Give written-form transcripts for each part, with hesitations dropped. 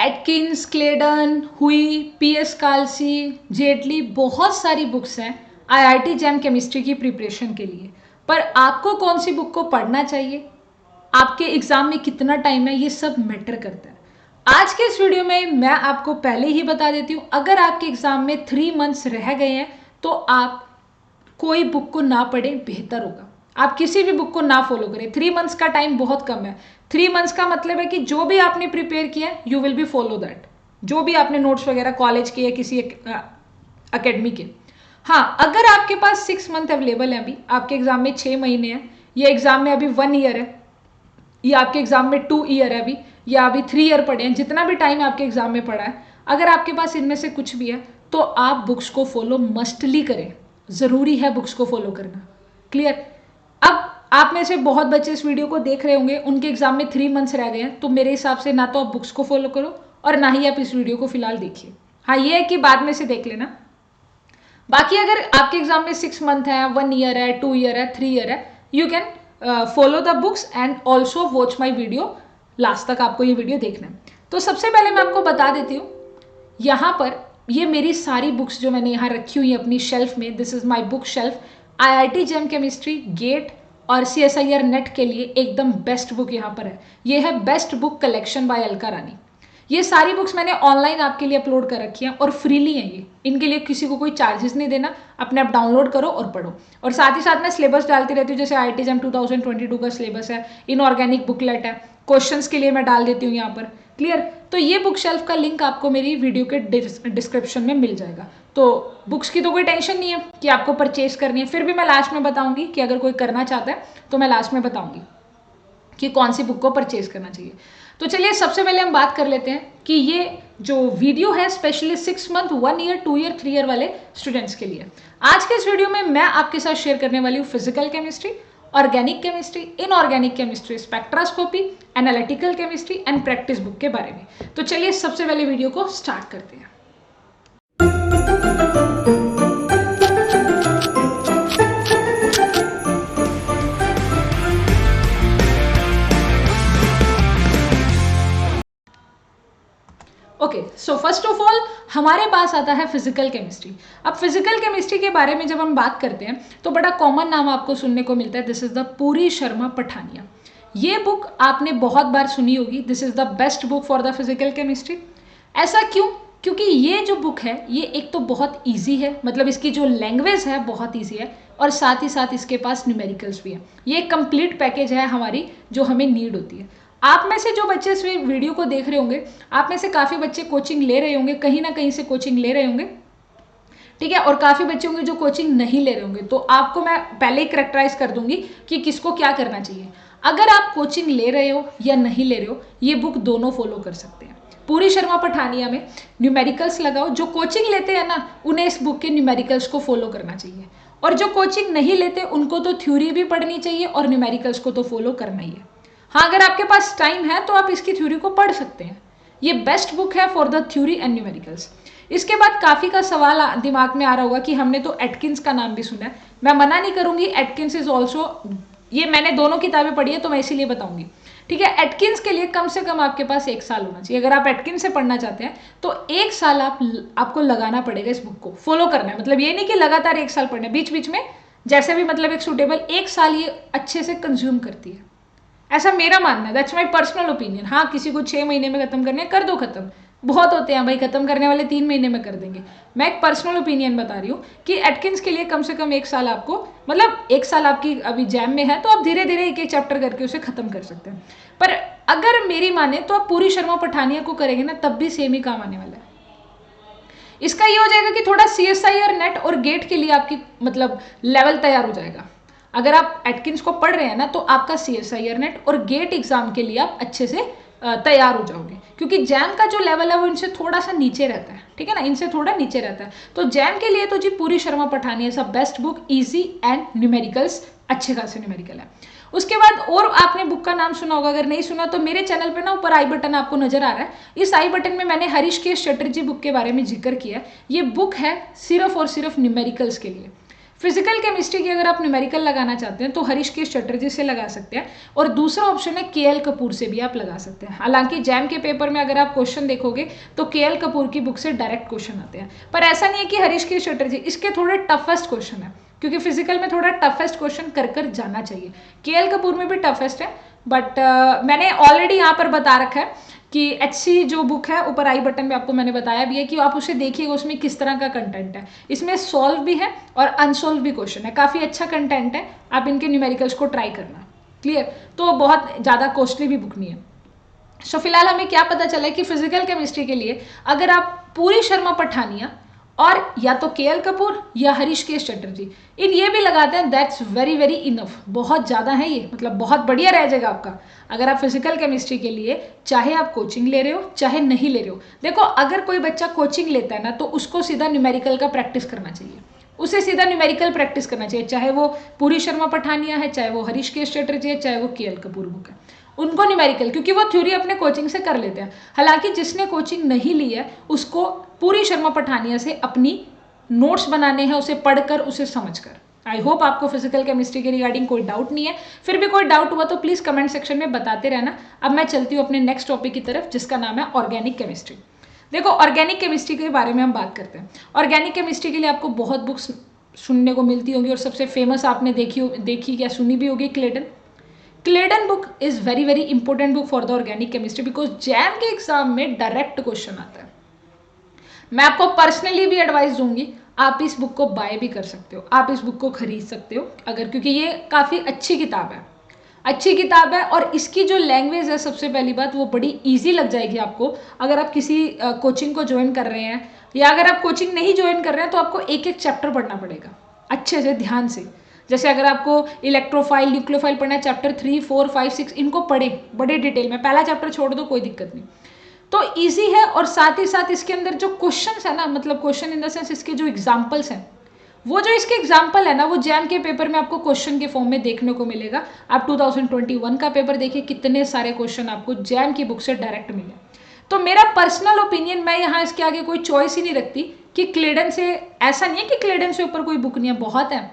Atkins, क्लेडन, हुई, PS Kalsi, Jaitley, बहुत सारी बुक्स हैं आईआईटी जैम केमिस्ट्री की प्रिपरेशन के लिए। पर आपको कौन सी बुक को पढ़ना चाहिए, आपके एग्जाम में कितना टाइम है, ये सब मैटर करता है। आज के इस वीडियो में मैं आपको पहले ही बता देती हूँ, अगर आपके एग्जाम में 3 मंथ्स रह गए हैं तो आप कोई बुक को ना पढ़ें, बेहतर होगा। आप किसी भी बुक को ना फॉलो करें। 3 मंथ्स का टाइम बहुत कम है। 3 मंथ्स का मतलब है कि जो भी आपने प्रिपेयर किया है you will be follow that, जो भी आपने नोट्स वगैरह कॉलेज के या किसी अकेडमी के। हाँ, अगर आपके पास 6 मंथ अवेलेबल है, अभी आपके एग्जाम में 6 महीने हैं, या एग्जाम में अभी 1 ईयर है, या आपके एग्जाम में 2 ईयर है अभी, या अभी 3 ईयर पढ़े हैं, जितना भी टाइम आपके एग्जाम में पड़ा है, अगर आपके पास इनमें से कुछ भी है तो आप बुक्स को फॉलो मस्टली करें। जरूरी है बुक्स को फॉलो करना। क्लियर? अब आप में से बहुत बच्चे इस वीडियो को देख रहे होंगे, उनके एग्जाम में 3 मंथ्स रह गए हैं, तो मेरे हिसाब से ना तो आप बुक्स को फॉलो करो और ना ही आप इस वीडियो को फिलहाल देखिए। हाँ, ये है कि बाद में से देख लेना। बाकी अगर आपके एग्जाम में 6 मंथ है, 1 ईयर है, 2 ईयर है, 3 ईयर है, you can follow the books and also watch my video. Last तक आपको ये वीडियो देखना है। तो सबसे पहले मैं आपको बता देती हूँ, यहाँ पर ये मेरी सारी बुक्स जो मैंने यहाँ रखी हुई है अपनी शेल्फ में, this is my book shelf. IIT JAM chemistry, GATE और सीएसआईआर नेट के लिए एकदम बेस्ट बुक यहाँ पर है। ये है best book collection by Alka Rani. ये सारी बुक्स मैंने ऑनलाइन आपके लिए अपलोड कर रखी हैं और फ्रीली हैं ये। इनके लिए किसी को कोई चार्जेस नहीं देना, अपने आप डाउनलोड करो और पढ़ो। और साथ ही साथ मैं सिलेबस डालती रहती हूँ, जैसे आईआईटी जेम 2022 का सिलेबस है, इनऑर्गेनिक बुकलेट है, क्वेश्चंस के लिए मैं डाल देती हूँ यहाँ पर। क्लियर? तो ये बुक शेल्फ का लिंक आपको मेरी वीडियो के डिस्क्रिप्शन में मिल जाएगा। तो बुक्स की तो कोई टेंशन नहीं है कि आपको परचेज करनी है, फिर भी मैं लास्ट में बताऊंगी कि अगर कोई करना चाहता है तो मैं लास्ट में बताऊंगी कि कौन सी बुक को परचेज करना चाहिए। तो चलिए सबसे पहले हम बात कर लेते हैं कि ये जो वीडियो है specially 6 month, 1 year, 2 year, 3 year वाले स्टूडेंट्स के लिए। आज के इस वीडियो में मैं आपके साथ शेयर करने वाली हूँ physical chemistry, organic chemistry, inorganic chemistry, spectroscopy, analytical chemistry and practice book के बारे में। तो चलिए सबसे पहले वीडियो को स्टार्ट करते हैं। Okay, so first of all हमारे पास आता है फिजिकल केमिस्ट्री। अब फिजिकल केमिस्ट्री के बारे में जब हम बात करते हैं तो बड़ा कॉमन नाम आपको सुनने को मिलता है, दिस इज द पूरी शर्मा पठानिया। ये बुक आपने बहुत बार सुनी होगी, this is the best book for the physical chemistry. ऐसा क्यों? क्योंकि ये जो बुक है ये एक तो बहुत ईजी है, मतलब इसकी जो लैंग्वेज है बहुत ईजी है, और साथ ही साथ इसके पास न्यूमेरिकल्स भी है। ये एक कंप्लीट पैकेज है हमारी जो हमें नीड होती है। आप में से जो बच्चे इस वीडियो को देख रहे होंगे, आप में से काफ़ी बच्चे कोचिंग ले रहे होंगे, कहीं ना कहीं से कोचिंग ले रहे होंगे, ठीक है, और काफ़ी बच्चे होंगे जो कोचिंग नहीं ले रहे होंगे। तो आपको मैं पहले ही करेक्टराइज कर दूंगी कि किसको क्या करना चाहिए। अगर आप कोचिंग ले रहे हो या नहीं ले रहे हो, ये बुक दोनों फॉलो कर सकते हैं। पूरी शर्मा पठानिया में न्यूमेरिकल्स लगाओ। जो कोचिंग लेते हैं ना, उन्हें इस बुक के न्यूमेरिकल्स को फॉलो करना चाहिए, और जो कोचिंग नहीं लेते उनको तो थ्योरी भी पढ़नी चाहिए और न्यूमेरिकल्स को तो फॉलो करना ही है। हाँ, अगर आपके पास टाइम है तो आप इसकी थ्योरी को पढ़ सकते हैं। ये बेस्ट बुक है for the theory and numericals. इसके बाद काफ़ी का सवाल दिमाग में आ रहा होगा कि हमने तो एटकिंस का नाम भी सुना है। मैं मना नहीं करूंगी, एटकिंस इज ऑल्सो, ये मैंने दोनों किताबें पढ़ी है तो मैं इसीलिए बताऊंगी। ठीक है, एटकिंस के लिए कम से कम आपके पास 1 साल होना चाहिए। अगर आप एटकिंस से पढ़ना चाहते हैं तो 1 साल आपको लगाना पड़ेगा इस बुक को फॉलो करना है। मतलब ये नहीं कि लगातार 1 साल पढ़ना है, बीच बीच में जैसे भी मतलब एक सूटेबल 1 साल ये अच्छे से कंज्यूम करती है, ऐसा मेरा मानना है। That's my personal opinion. हाँ, किसी को 6 महीने में खत्म करने कर दो खत्म, बहुत होते हैं भाई खत्म करने वाले 3 महीने में कर देंगे। मैं एक पर्सनल ओपिनियन बता रही हूँ कि एटकिंस के लिए कम से कम 1 साल आपको, मतलब 1 साल आपकी अभी जैम में है तो आप धीरे धीरे एक एक चैप्टर करके उसे खत्म कर सकते हैं। पर अगर मेरी माने तो आप पूरी शर्मा पठानिया को करेंगे ना, तब भी सेम ही काम आने वाला है। इसका ये हो जाएगा कि थोड़ा सीएसआईआर नेट और गेट के लिए आपकी मतलब लेवल तैयार हो जाएगा। अगर आप एटकिंस को पढ़ रहे हैं ना तो आपका सीएसआईआर नेट और गेट एग्जाम के लिए आप अच्छे से तैयार हो जाओगे, क्योंकि जैम का जो लेवल है वो इनसे थोड़ा सा नीचे रहता है, ठीक है ना, इनसे थोड़ा नीचे रहता है। तो जैम के लिए तो जी पूरी शर्मा पठानिया सब best book, easy and numericals अच्छे खासे न्यूमेरिकल है। उसके बाद और आपने बुक का नाम सुना होगा, अगर नहीं सुना तो मेरे चैनल पे ना ऊपर आई बटन आपको नजर आ रहा है, इस आई बटन में मैंने हरीश के चटर्जी बुक के बारे में जिक्र किया है। ये बुक है सिर्फ और सिर्फ न्यूमेरिकल्स के लिए। फिजिकल केमिस्ट्री की अगर आप न्यूमेरिकल लगाना चाहते हैं तो हरीश चटर्जी से लगा सकते हैं, और दूसरा ऑप्शन है केएल कपूर से भी आप लगा सकते हैं। हालांकि जैम के पेपर में अगर आप क्वेश्चन देखोगे तो केएल कपूर की बुक से डायरेक्ट क्वेश्चन आते हैं, पर ऐसा नहीं है कि हरीश चटर्जी, इसके थोड़े टफेस्ट क्वेश्चन है, क्योंकि फिजिकल में थोड़ा टफेस्ट क्वेश्चन कर जाना चाहिए। केएल कपूर में भी टफेस्ट है, बट मैंने ऑलरेडी यहाँ पर बता रखा है कि HC जो बुक है, ऊपर आई बटन में आपको मैंने बताया भी है कि आप उसे देखिएगा, उसमें किस तरह का कंटेंट है। इसमें सॉल्व भी है और अनसॉल्व भी क्वेश्चन है, काफ़ी अच्छा कंटेंट है, आप इनके न्यूमेरिकल्स को ट्राई करना। क्लियर? तो बहुत ज़्यादा कॉस्टली भी बुक नहीं है। सो फिलहाल हमें क्या पता चला है कि फिजिकल केमिस्ट्री के लिए अगर आप पूरी शर्मा पठानिया और या तो केएल कपूर या हरीश चटर्जी इन ये भी लगाते हैं, दैट्स वेरी वेरी इनफ, बहुत ज़्यादा है ये, मतलब बहुत बढ़िया रह जाएगा आपका। अगर आप फिजिकल केमिस्ट्री के लिए चाहे आप कोचिंग ले रहे हो चाहे नहीं ले रहे हो, देखो अगर कोई बच्चा कोचिंग लेता है ना तो उसको सीधा न्यूमेरिकल का प्रैक्टिस करना चाहिए, उसे सीधा न्यूमेरिकल प्रैक्टिस करना चाहिए, चाहे वो पूरी शर्मा पठानिया है, चाहे वो हरीश चटर्जी है, चाहे वो केएल कपूर बुक है, उनको न्यूमेरिकल, क्योंकि वो थ्योरी अपने कोचिंग से कर लेते हैं। हालांकि जिसने कोचिंग नहीं ली है उसको पूरी शर्मा पठानिया से अपनी नोट्स बनाने हैं, उसे पढ़कर उसे समझकर। आई होप आपको फिजिकल केमिस्ट्री के रिगार्डिंग कोई डाउट नहीं है, फिर भी कोई डाउट हुआ तो प्लीज़ कमेंट सेक्शन में बताते रहना। अब मैं चलती हूँ अपने नेक्स्ट टॉपिक की तरफ, जिसका नाम है ऑर्गेनिक केमिस्ट्री। देखो ऑर्गेनिक केमिस्ट्री के बारे में हम बात करते हैं। ऑर्गेनिक केमिस्ट्री के लिए आपको बहुत बुक्स सुनने को मिलती होगी, और सबसे फेमस आपने देखी या सुनी भी होगी, Clayden book is very very important book for the organic chemistry, because JAM के एग्जाम में डायरेक्ट क्वेश्चन आता है। मैं आपको पर्सनली भी एडवाइस दूंगी, आप इस बुक को बाय भी कर सकते हो, आप इस बुक को खरीद सकते हो अगर, क्योंकि ये काफ़ी अच्छी किताब है, अच्छी किताब है। और इसकी जो लैंग्वेज है, सबसे पहली बात, वो बड़ी इजी लग जाएगी आपको अगर आप किसी कोचिंग को ज्वाइन कर रहे हैं, या अगर आप कोचिंग नहीं ज्वाइन कर रहे हैं तो आपको एक एक चैप्टर पढ़ना पड़ेगा अच्छे से ध्यान से। जैसे अगर आपको इलेक्ट्रोफाइल न्यूक्लियोफाइल पढ़ना है, चैप्टर 3, 4, 5, 6 इनको पढ़े बड़े डिटेल में, पहला चैप्टर छोड़ दो कोई दिक्कत नहीं। तो इजी है, और साथ ही साथ इसके अंदर जो क्वेश्चंस है ना, मतलब क्वेश्चन इन द सेंस इसके जो एग्जांपल्स हैं, वो जो इसके एग्जाम्पल है ना, वो जैम के पेपर में आपको क्वेश्चन के फॉर्म में देखने को मिलेगा। आप 2021 का पेपर देखिए, कितने सारे क्वेश्चन आपको जैम की बुक से डायरेक्ट मिले। तो मेरा पर्सनल ओपिनियन, मैं यहाँ इसके आगे कोई चॉइस ही नहीं रखती कि क्लेडन से, ऐसा नहीं है कि क्लेडन से ऊपर कोई बुक नहीं है, बहुत है,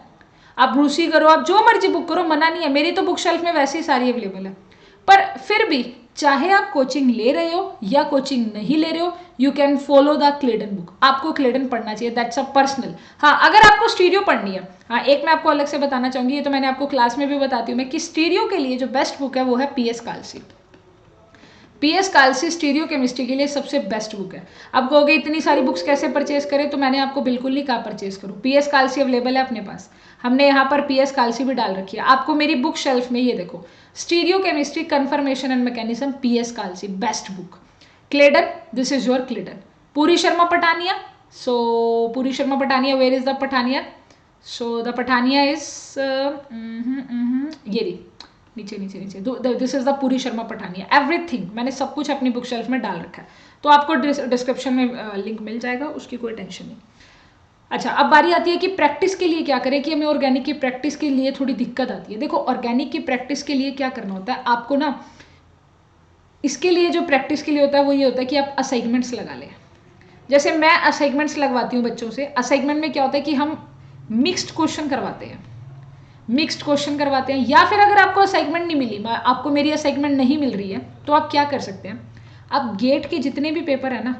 आप ब्रूसी करो, आप जो मर्जी बुक करो, मना नहीं है, मेरी तो बुक शेल्फ में वैसे ही सारी अवेलेबल है। पर फिर भी चाहे आप कोचिंग ले रहे हो या कोचिंग नहीं ले रहे हो, you can follow the क्लेडन book, आपको क्लेडन पढ़ना चाहिए, दैट्स अ पर्सनल। हाँ, अगर आपको स्टीरियो पढ़नी है, हाँ एक मैं आपको अलग से बताना चाहूंगी, ये तो मैंने आपको क्लास में भी बताती हूँ मैं, कि स्टीरियो के लिए जो बेस्ट बुक है वो है PS Kalsi. PS Kalsi stereo chemistry के लिए सबसे बेस्ट बुक है। अब कहोगे इतनी सारी बुक्स कैसे परचेज करें, तो मैंने आपको बिल्कुल नहीं कहा परचेज करो, PS कालसी अवेलेबल है अपने पास, हमने यहाँ पर PS कालसी भी डाल रखी है आपको मेरी बुक शेल्फ में, ये देखो, stereo chemistry conformation and mechanism, PS Kalsi best book. Clayden, this is your Clayden. Puri Sharma Pathania, so Puri Sharma Pathania, where is the Pathania, so the Pathania is ये रही, नीचे नीचे नीचे, दिस इज द पूरी शर्मा पठानिया, एवरीथिंग मैंने सब कुछ अपनी बुक शेल्फ में डाल रखा है, तो आपको डिस्क्रिप्शन में लिंक मिल जाएगा, उसकी कोई टेंशन नहीं। अच्छा, अब बारी आती है कि प्रैक्टिस के लिए क्या करें, कि हमें ऑर्गेनिक की प्रैक्टिस के लिए थोड़ी दिक्कत आती है। देखो ऑर्गेनिक की प्रैक्टिस के लिए क्या करना होता है आपको ना, इसके लिए जो प्रैक्टिस के लिए होता है वो ये होता है कि आप असाइनमेंट्स लगा लें। जैसे मैं असाइनमेंट्स लगवाती हूँ बच्चों से, असाइनमेंट में क्या होता है कि हम मिक्स्ड क्वेश्चन करवाते हैं, या फिर अगर आपको असाइनमेंट नहीं मिली, आपको मेरी असाइनमेंट नहीं मिल रही है, तो आप क्या कर सकते हैं, आप गेट के जितने भी पेपर है ना,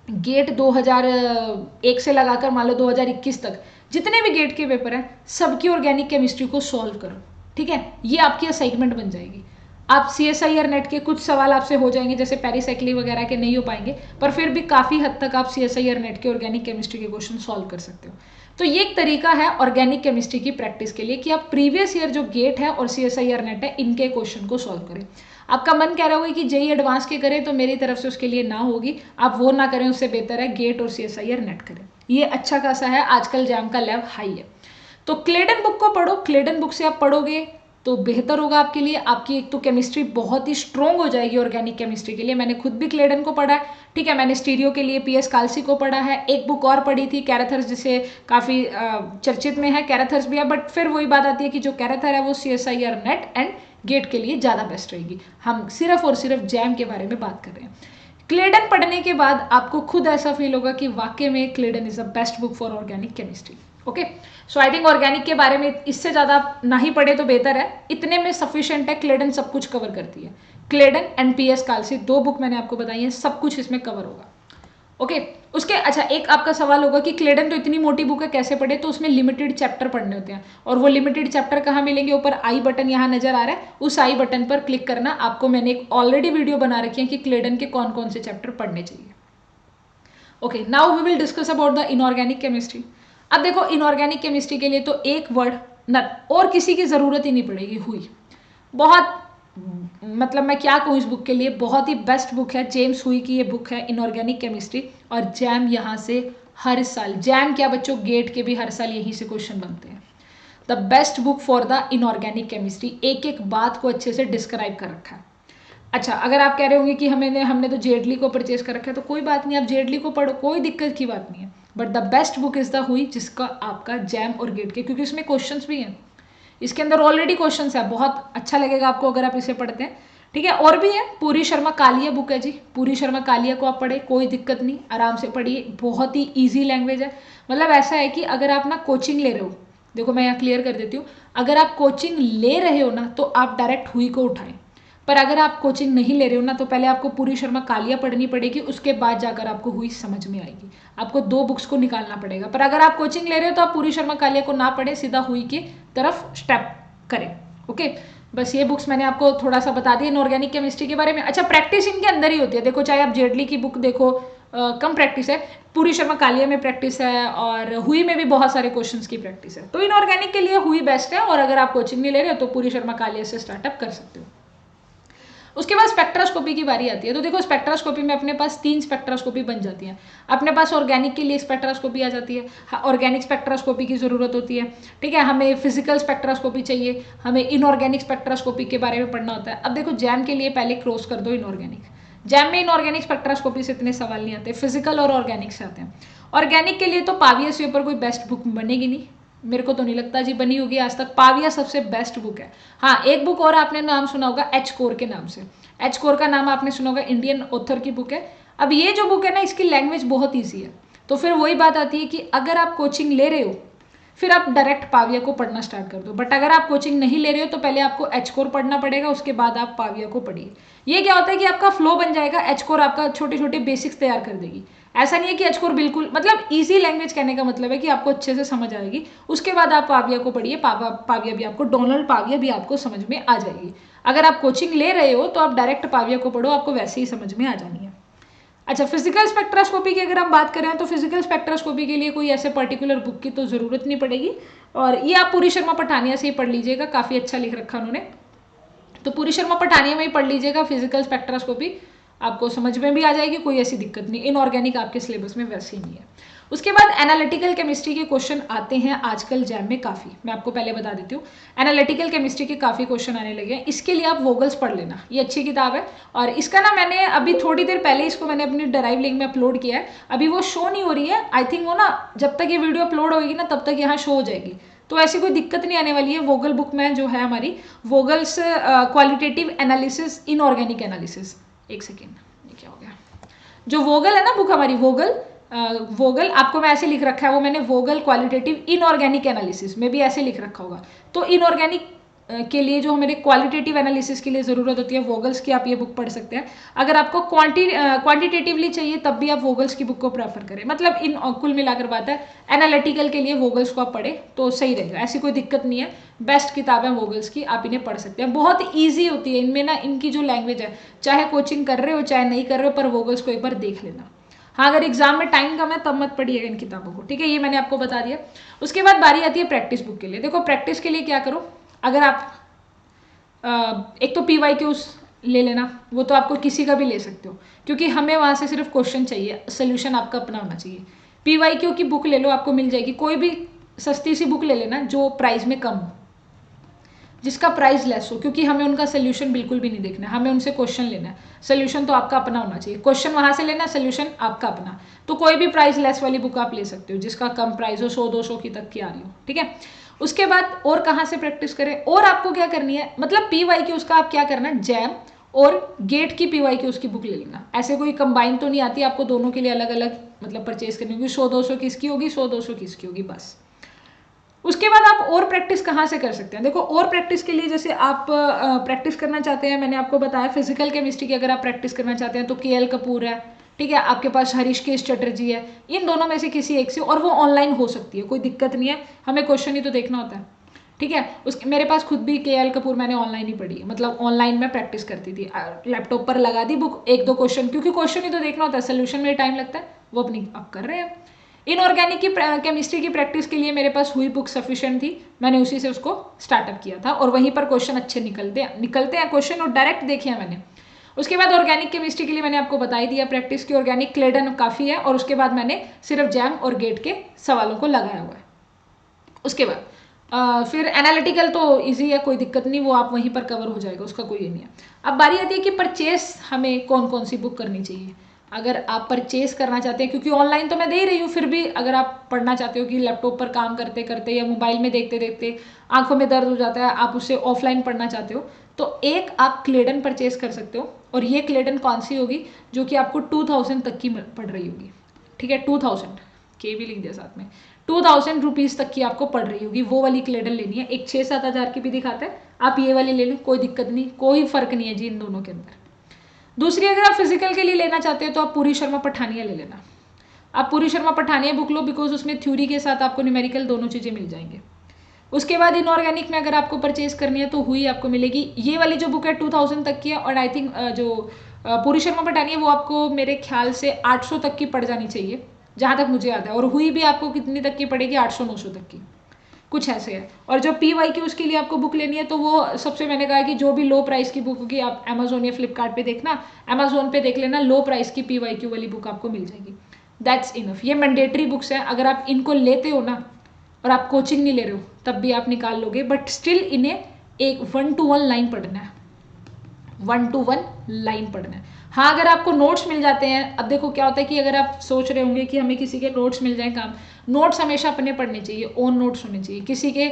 गेट 2001 से लगाकर मान लो 2021 तक जितने भी गेट के पेपर हैं, सबकी ऑर्गेनिक केमिस्ट्री को सॉल्व करो, ठीक है, ये आपकी असाइनमेंट बन जाएगी। आप CSIR नेट के कुछ सवाल आपसे हो जाएंगे, जैसे पेरीसाइक्लिक वगैरह के नहीं हो पाएंगे, पर फिर भी काफ़ी हद तक आप CSIR नेट के ऑर्गेनिक केमिस्ट्री के क्वेश्चन सॉल्व कर सकते हो। तो ये एक तरीका है ऑर्गेनिक केमिस्ट्री की प्रैक्टिस के लिए, कि आप प्रीवियस ईयर जो गेट है और CSIR नेट है, इनके क्वेश्चन को सॉल्व करें। आपका मन कह रहा होगा कि JEE एडवांस के करें, तो मेरी तरफ से उसके लिए ना होगी, आप वो ना करें, उससे बेहतर है गेट और CSIR नेट करें, ये अच्छा खासा है, आजकल जैम का लेवल हाई है। तो क्लेडन बुक को पढ़ो, क्लेडन बुक से आप पढ़ोगे तो बेहतर होगा आपके लिए, आपकी एक तो केमिस्ट्री बहुत ही स्ट्रॉन्ग हो जाएगी ऑर्गेनिक केमिस्ट्री के लिए। मैंने खुद भी क्लेडन को पढ़ा है, ठीक है, मैंने स्टीरियो के लिए PS कालसी को पढ़ा है, एक बुक और पढ़ी थी कैरेथर्स, जिसे काफ़ी चर्चित में है, कैरेथर्स भी है, बट फिर वही बात आती है कि जो कैरेथर है वो CSIR नेट एंड गेट के लिए ज़्यादा बेस्ट रहेगी। हम सिर्फ और सिर्फ जैम के बारे में बात कर रहे हैं। क्लेडन पढ़ने के बाद आपको खुद ऐसा फील होगा कि वाकई में Clayden is the best book for organic chemistry. Okay, so I think organic के बारे में इससे ज़्यादा ना ही पढ़े तो बेहतर है, इतने में सफिशिएंट है। क्लेडन सब कुछ कवर करती है, क्लेडन एंड पीएस कालसी, दो बुक मैंने आपको बताई है, सब कुछ इसमें कवर होगा। ओके, उसके अच्छा एक आपका सवाल होगा कि क्लेडन तो इतनी मोटी बुक है कैसे पढ़े, तो उसमें लिमिटेड चैप्टर पढ़ने होते हैं, और वो लिमिटेड चैप्टर कहाँ मिलेंगे, ऊपर आई बटन यहाँ नजर आ रहा है, उस आई बटन पर क्लिक करना। आपको मैंने एक ऑलरेडी वीडियो बना रखी है कि क्लेडन के कौन कौन से चैप्टर पढ़ने चाहिए। Okay, now we will discuss about the inorganic chemistry. अब देखो इनऑर्गेनिक केमिस्ट्री के लिए तो एक वर्ड न और किसी की ज़रूरत ही नहीं पड़ेगी, हुई। बहुत मतलब मैं क्या कहूँ इस बुक के लिए, बहुत ही बेस्ट बुक है, जेम्स हुई की ये बुक है इनऑर्गेनिक केमिस्ट्री। और जैम यहाँ से हर साल, जैम क्या बच्चों, गेट के भी हर साल यहीं से क्वेश्चन बनते हैं। The best book for the inorganic chemistry, एक एक बात को अच्छे से डिस्क्राइब कर रखा है। अच्छा, अगर आप कह रहे होंगे कि हमने तो जेडली को परचेज कर रखा है, तो कोई बात नहीं, आप जेडली को पढ़ो, कोई दिक्कत की बात नहीं है। But the best book is the हुई, जिसका आपका जैम और गेट के, क्योंकि इसमें क्वेश्चंस भी हैं, इसके अंदर ऑलरेडी क्वेश्चंस है, बहुत अच्छा लगेगा आपको अगर आप इसे पढ़ते हैं। ठीक है, और भी है, पूरी शर्मा कालिया बुक है जी, पूरी शर्मा कालिया को आप पढ़े, कोई दिक्कत नहीं, आराम से पढ़िए, बहुत ही ईजी लैंग्वेज है। मतलब ऐसा है कि अगर आप ना कोचिंग ले रहे हो, देखो मैं यहाँ क्लियर कर देती हूँ, अगर आप कोचिंग ले रहे हो ना तो आप डायरेक्ट हुई को उठाएं, पर अगर आप कोचिंग नहीं ले रहे हो ना तो पहले आपको पूरी शर्मा कालिया पढ़नी पड़ेगी, उसके बाद जाकर आपको हुई समझ में आएगी। आपको दो बुक्स को निकालना पड़ेगा, पर अगर आप कोचिंग ले रहे हो तो आप पूरी शर्मा कालिया को ना पढ़े, सीधा हुई की तरफ स्टेप करें। ओके, बस ये बुक्स मैंने आपको थोड़ा सा बता दिया इनऑर्गेनिक केमिस्ट्री के बारे में। अच्छा, प्रैक्टिस इनके अंदर ही होती है, देखो चाहे आप जेडली की बुक देखो, कम प्रैक्टिस है, पूरी शर्मा कालिया में प्रैक्टिस है, और हुई में भी बहुत सारे क्वेश्चंस की प्रैक्टिस है। तो इनऑर्गेनिक के लिए हुई बेस्ट है, और अगर आप कोचिंग नहीं ले रहे हो तो पूरी शर्मा कालिया से स्टार्टअप कर सकते हो। उसके बाद स्पेक्ट्रोस्कोपी की बारी आती है, तो देखो स्पेक्ट्रोस्कोपी में अपने पास 3 स्पेक्ट्रोस्कोपी बन जाती हैं। अपने पास ऑर्गेनिक के लिए स्पेक्ट्रोस्कोपी आ जाती है, ऑर्गेनिक स्पेक्ट्रोस्कोपी की ज़रूरत होती है। ठीक है, हमें फिजिकल स्पेक्ट्रोस्कोपी चाहिए, हमें इनऑर्गेनिक स्पेक्ट्रोस्कोपी के बारे में पढ़ना होता है। अब देखो जैम के लिए पहले क्रॉस कर दो इनऑर्गेनिक, जैम में इनऑर्गेनिक स्पेक्ट्रोस्कोपी से इतने सवाल नहीं आते, फिजिकल और ऑर्गेनिक से आते हैं। ऑर्गेनिक के लिए तो पाविया से ऊपर कोई बेस्ट बुक बनेगी नहीं, मेरे को तो नहीं लगता जी बनी होगी आज तक, पाविया सबसे बेस्ट बुक है। हाँ, एक बुक और आपने नाम सुना होगा एच कोर के नाम से, एच कोर का नाम आपने सुना होगा, इंडियन ऑथर की बुक है। अब ये जो बुक है ना, इसकी लैंग्वेज बहुत ईजी है, तो फिर वही बात आती है कि अगर आप कोचिंग ले रहे हो फिर आप डायरेक्ट पाविया को पढ़ना स्टार्ट कर दो, बट अगर आप कोचिंग नहीं ले रहे हो तो पहले आपको एच कोर पढ़ना पड़ेगा, उसके बाद आप पाविया को पढ़िए। ये क्या होता है कि आपका फ्लो बन जाएगा, एच कोर आपका छोटे छोटे बेसिक्स तैयार कर देगी। ऐसा नहीं है कि एच कोर बिल्कुल, मतलब इजी लैंग्वेज कहने का मतलब है कि आपको अच्छे से समझ आएगी, उसके बाद आप पाविया को पढ़िए, पाविया भी आपको, डोनाल्ड पाविया भी आपको समझ में आ जाएगी। अगर आप कोचिंग ले रहे हो तो आप डायरेक्ट पाविया को पढ़ो, आपको वैसे ही समझ में आ जानी है। अच्छा, फिजिकल स्पेक्ट्रोस्कोपी की अगर हम बात करें तो फिजिकल स्पेक्ट्रोस्कोपी के लिए कोई ऐसे पर्टिकुलर बुक की तो ज़रूरत नहीं पड़ेगी, और ये आप पूरी शर्मा पठानिया से ही पढ़ लीजिएगा, काफ़ी अच्छा लिख रखा उन्होंने, तो पूरी शर्मा पठानिया में ही पढ़ लीजिएगा फिजिकल स्पेक्ट्रोस्कोपी, आपको समझ में भी आ जाएगी, कोई ऐसी दिक्कत नहीं। इनऑर्गेनिक आपके सिलेबस में वैसे ही नहीं है। उसके बाद एनालिटिकल केमिस्ट्री के क्वेश्चन आते हैं आजकल जैम में काफ़ी, मैं आपको पहले बता देती हूँ, एनालिटिकल केमिस्ट्री के काफ़ी क्वेश्चन आने लगे हैं। इसके लिए आप वोगल्स पढ़ लेना, ये अच्छी किताब है, और इसका ना मैंने अभी थोड़ी देर पहले इसको मैंने अपनी ड्राइव लिंक में अपलोड किया है, अभी वो शो नहीं हो रही है, आई थिंक वो ना जब तक ये वीडियो अपलोड होगी ना तब तक यहाँ शो हो जाएगी, तो ऐसी कोई दिक्कत नहीं आने वाली है। वोगल बुक में जो है हमारी वोगल्स क्वालिटेटिव एनालिसिस इनऑर्गेनिक एनालिसिस, एक सेकेंड, ये क्या हो गया, जो वोगल है ना बुक हमारी, वोगल आपको मैं ऐसे लिख रखा है, वो मैंने वोगल क्वालिटेटिव इनऑर्गेनिक एनालिसिस में भी ऐसे लिख रखा होगा। तो इनऑर्गेनिक के लिए जो हमारे क्वालिटेटिव एनालिसिस के लिए ज़रूरत होती है वोगल्स की, आप ये बुक पढ़ सकते हैं। अगर आपको क्वांटिटेटिवली चाहिए तब भी आप वोगल्स की बुक को प्रेफर करें, मतलब इन कुल मिलाकर बात है, एनालिटिकल के लिए वोगल्स को आप पढ़े तो सही रहेगा, ऐसी कोई दिक्कत नहीं है, बेस्ट किताब है वोगल्स की, आप इन्हें पढ़ सकते हैं, बहुत ईजी होती है, इनमें ना इनकी जो लैंग्वेज है, चाहे कोचिंग कर रहे हो चाहे नहीं कर रहे हो, पर वोगल्स को एक बार देख लेना। हाँ, अगर एग्जाम में टाइम कम है तब मत पढ़िएगा इन किताबों को, ठीक है, ये मैंने आपको बता दिया। उसके बाद बारी आती है प्रैक्टिस बुक के लिए। देखो प्रैक्टिस के लिए क्या करो, अगर आप एक तो PYQs ले लेना, वो तो आपको किसी का भी ले सकते हो, क्योंकि हमें वहाँ से सिर्फ क्वेश्चन चाहिए, सोल्यूशन आपका अपना होना चाहिए। PYQ की बुक ले लो, आपको मिल जाएगी, कोई भी सस्ती सी बुक ले लेना जो प्राइस में कम हो, जिसका प्राइस लेस हो, क्योंकि हमें उनका सोल्यूशन बिल्कुल भी नहीं देखना है, हमें उनसे क्वेश्चन लेना है, सोल्यूशन तो आपका अपना होना चाहिए, क्वेश्चन वहाँ से लेना, सोल्यूशन आपका अपना। तो कोई भी प्राइस लेस वाली बुक आप ले सकते हो जिसका कम प्राइस हो, 100-200 की तक की आ रही हो, ठीक है। उसके बाद और कहाँ से प्रैक्टिस करें, और आपको क्या करनी है, मतलब PYQ उसका आप क्या करना है, जैम और गेट की PYQ उसकी बुक ले लेना, ऐसे कोई कंबाइन तो नहीं आती, आपको दोनों के लिए अलग अलग मतलब परचेज करनी होगी, 100-200 किसकी होगी, 100-200 किसकी होगी, बस उसके बाद आप और प्रैक्टिस कहाँ से कर सकते हैं? देखो, और प्रैक्टिस के लिए जैसे आप प्रैक्टिस करना चाहते हैं, मैंने आपको बताया फिजिकल केमिस्ट्री की अगर आप प्रैक्टिस करना चाहते हैं तो के एल कपूर है, ठीक है, आपके पास हरीशकेश चटर्जी है, इन दोनों में से किसी एक से, और वो ऑनलाइन हो सकती है, कोई दिक्कत नहीं है, हमें क्वेश्चन ही तो देखना होता है, ठीक है। उसके मेरे पास खुद भी के एल कपूर मैंने ऑनलाइन ही पढ़ी है, मतलब ऑनलाइन में प्रैक्टिस करती थी, लैपटॉप पर लगा दी बुक, एक दो क्वेश्चन, क्योंकि क्वेश्चन ही तो देखना होता है, सोल्यूशन में टाइम लगता है, वो अपनी अब कर रहे हैं। इनऑर्गेनिक की केमिस्ट्री की प्रैक्टिस के लिए मेरे पास हुई बुक सफिशिएंट थी, मैंने उसी से उसको स्टार्टअप किया था, और वहीं पर क्वेश्चन अच्छे निकलते हैं क्वेश्चन, और डायरेक्ट देखे हैं मैंने। उसके बाद ऑर्गेनिक केमिस्ट्री के लिए मैंने आपको बता ही दिया प्रैक्टिस की, ऑर्गेनिक क्लेडन काफ़ी है, और उसके बाद मैंने सिर्फ जैम और गेट के सवालों को लगाया हुआ है। उसके बाद फिर एनालिटिकल तो इजी है, कोई दिक्कत नहीं, वो आप वहीं पर कवर हो जाएगा, उसका कोई ये नहीं है। अब बारी आती है कि परचेस हमें कौन कौन सी बुक करनी चाहिए। अगर आप परचेस करना चाहते हैं, क्योंकि ऑनलाइन तो मैं दे ही रही हूँ, फिर भी अगर आप पढ़ना चाहते हो कि लैपटॉप पर काम करते करते या मोबाइल में देखते देखते आंखों में दर्द हो जाता है, आप उसे ऑफलाइन पढ़ना चाहते हो, तो एक आप क्लेडन परचेस कर सकते हो, और ये क्लेडन कौन सी होगी, जो कि आपको 2000 तक की पड़ रही होगी, ठीक है, 2000 के भी लिख दिया साथ में, 2000 रुपीज़ तक की आपको पड़ रही होगी, वो वाली क्लेडन लेनी है। एक 6-7 हज़ार की भी दिखाता है, आप ये वाली ले लें, कोई दिक्कत नहीं, कोई फर्क नहीं है जी इन दोनों के अंदर। दूसरी, अगर आप फिजिकल के लिए लेना चाहते हो तो आप पूरी शर्मा पठानिया ले लेना, आप पूरी Sharma Pathania book low, because उसमें थ्योरी के साथ आपको न्यूमेरिकल दोनों चीज़ें मिल जाएंगे। उसके बाद इनऑर्गेनिक में अगर आपको परचेज करनी है तो हुई आपको मिलेगी, ये वाली जो बुक है 2000 तक की है, और आई थिंक जो पूरी शर्मा पठानिया वो आपको मेरे ख्याल से 800 तक की पड़ जानी चाहिए, जहाँ तक मुझे याद है, और हुई भी आपको कितनी तक की पड़ेगी, 800-900 तक की, कुछ ऐसे है। और जो पी वाई की उसके लिए आपको बुक लेनी है, तो वो सबसे मैंने कहा कि जो भी लो प्राइस की बुक होगी आप अमेजोन या फ्लिपकार्ट पे देखना, अमेजोन पे देख लेना, लो प्राइस की पी वाई क्यू वाली बुक आपको मिल जाएगी, दैट्स इनफ। ये मैंडेटरी बुक्स हैं, अगर आप इनको लेते हो ना और आप कोचिंग नहीं ले रहे हो तब भी आप निकाल लोगे, बट स्टिल इन्हें एक 1-to-1 लाइन पढ़ना है, 1-to-1 लाइन पढ़ना है। हाँ, अगर आपको नोट्स मिल जाते हैं, अब देखो क्या होता है कि अगर आप सोच रहे होंगे कि हमें किसी के नोट्स मिल जाए, काम, नोट्स हमेशा अपने पढ़ने चाहिए, ओन नोट्स होने चाहिए, किसी के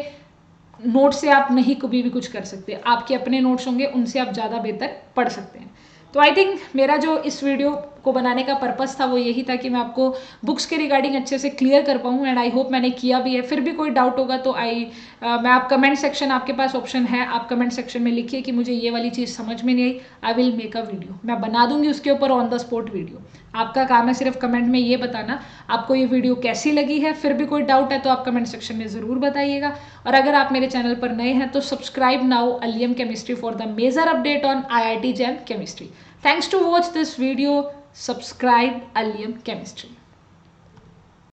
नोट से आप नहीं कभी भी कुछ कर सकते, आपके अपने नोट्स होंगे, उनसे आप ज़्यादा बेहतर पढ़ सकते हैं। तो आई थिंक मेरा जो इस वीडियो को बनाने का पर्पस था वो यही था कि मैं आपको बुक्स के रिगार्डिंग अच्छे से क्लियर कर पाऊँ, एंड आई होप मैंने किया भी है। फिर भी कोई डाउट होगा तो मैं आप कमेंट सेक्शन, आपके पास ऑप्शन है, आप कमेंट सेक्शन में लिखिए कि मुझे ये वाली चीज़ समझ में नहीं आई, I will make a video, मैं बना दूंगी उसके ऊपर ऑन द स्पॉट वीडियो। आपका काम है सिर्फ कमेंट में ये बताना आपको ये वीडियो कैसी लगी है। फिर भी कोई डाउट है तो आप कमेंट सेक्शन में ज़रूर बताइएगा, और अगर आप मेरे चैनल पर नए हैं तो subscribe now Aliyam chemistry for the major update on IIT JAM chemistry. Thanks to watch this video. Subscribe Allium Chemistry.